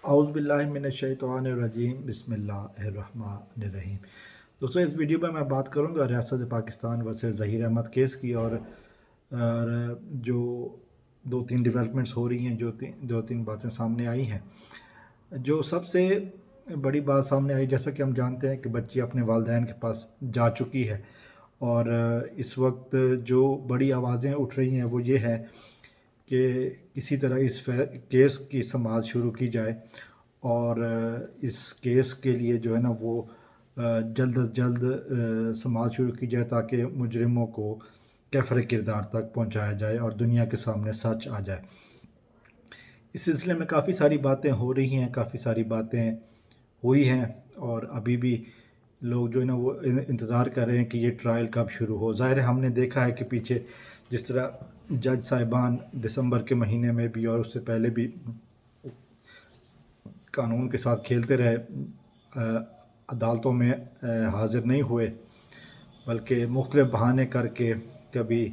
اعوذ باللہ من الشیطان الرجیم بسم اللہ الرحمن الرحیم۔ دوستوں، اس ویڈیو میں بات کروں گا ریاست پاکستان ورسز ظہیر احمد کیس کی، اور جو دو تین ڈیولپمنٹس ہو رہی ہیں، دو تین باتیں سامنے آئی ہیں۔ جو سب سے بڑی بات سامنے آئی، جیسا کہ ہم جانتے ہیں کہ بچی اپنے والدین کے پاس جا چکی ہے، اور اس وقت جو بڑی آوازیں اٹھ رہی ہیں وہ یہ ہے کہ کسی طرح اس کیس کی سماعت شروع کی جائے، اور اس کیس کے لیے جو ہے نا وہ جلد از جلد سماعت شروع کی جائے، تاکہ مجرموں کو کیفر کردار تک پہنچایا جائے اور دنیا کے سامنے سچ آ جائے۔ اس سلسلے میں کافی ساری باتیں ہو رہی ہیں، کافی ساری باتیں ہوئی ہیں، اور ابھی بھی لوگ جو ہے نا وہ انتظار کر رہے ہیں کہ یہ ٹرائل کب شروع ہو۔ ظاہر ہے ہم نے دیکھا ہے کہ پیچھے جس طرح جج صاحبان دسمبر کے مہینے میں بھی اور اس سے پہلے بھی قانون کے ساتھ کھیلتے رہے، عدالتوں میں حاضر نہیں ہوئے، بلکہ مختلف بہانے کر کے، کبھی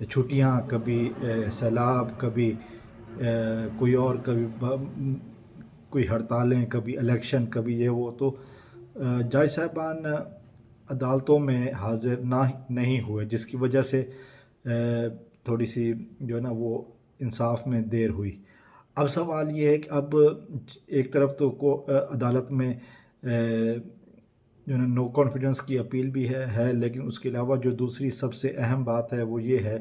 چھٹیاں، کبھی سیلاب، کبھی کوئی اور، کبھی کوئی ہڑتالیں، کبھی الیکشن، کبھی یہ وہ، تو جج صاحبان عدالتوں میں حاضر نہیں ہوئے، جس کی وجہ سے تھوڑی سی جو ہے نا وہ انصاف میں دیر ہوئی۔ اب سوال یہ ہے کہ اب ایک طرف تو عدالت میں جو ہے نا نو کانفیڈنس کی اپیل بھی ہے، لیکن اس کے علاوہ جو دوسری سب سے اہم بات ہے وہ یہ ہے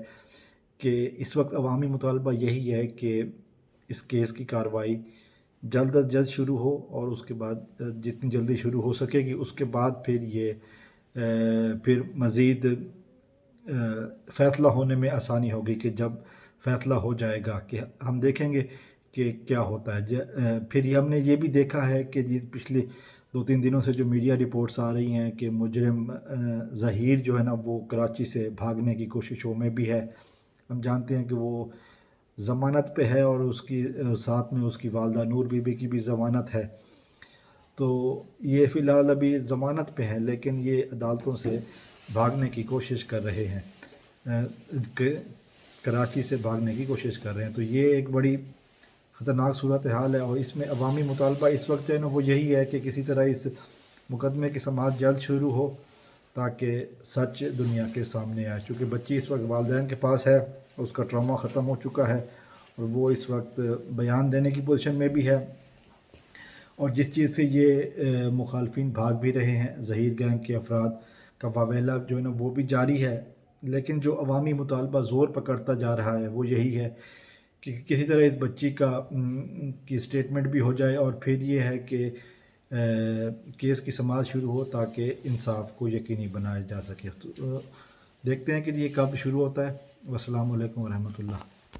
کہ اس وقت عوامی مطالبہ یہی ہے کہ اس کیس کی کارروائی جلد از جلد شروع ہو، اور اس کے بعد جتنی جلدی شروع ہو سکے گی، اس کے بعد پھر مزید فیصلہ ہونے میں آسانی ہوگی، کہ جب فیصلہ ہو جائے گا کہ ہم دیکھیں گے کہ کیا ہوتا ہے۔ پھر ہم نے یہ بھی دیکھا ہے کہ پچھلے 2-3 دنوں سے جو میڈیا رپورٹس آ رہی ہیں کہ مجرم ظہیر جو ہے نا وہ کراچی سے بھاگنے کی کوششوں میں بھی ہے۔ ہم جانتے ہیں کہ وہ ضمانت پہ ہے، اور اس کی ساتھ میں اس کی والدہ نور بی بی کی بھی ضمانت ہے، تو یہ فی الحال ابھی ضمانت پہ ہیں، لیکن یہ عدالتوں سے بھاگنے کی کوشش کر رہے ہیں، کراچی سے بھاگنے کی کوشش کر رہے ہیں۔ تو یہ ایک بڑی خطرناک صورتحال ہے، اور اس میں عوامی مطالبہ اس وقت جو ہے نا وہ یہی ہے کہ کسی طرح اس مقدمے کی سماعت جلد شروع ہو، تاکہ سچ دنیا کے سامنے آئے، چونکہ بچی اس وقت والدین کے پاس ہے، اس کا ٹراما ختم ہو چکا ہے، اور وہ اس وقت بیان دینے کی پوزیشن میں بھی ہے، اور جس چیز سے یہ مخالفین بھاگ بھی رہے ہیں، ظہیر گینگ کے افراد کا واویلا جو ہے نا وہ بھی جاری ہے، لیکن جو عوامی مطالبہ زور پکڑتا جا رہا ہے وہ یہی ہے کہ کسی طرح اس بچی کی اسٹیٹمنٹ بھی ہو جائے، اور پھر یہ ہے کہ کیس کی سماعت شروع ہو، تاکہ انصاف کو یقینی بنایا جا سکے۔ تو دیکھتے ہیں کہ یہ کب شروع ہوتا ہے۔ والسلام علیکم ورحمۃ اللہ۔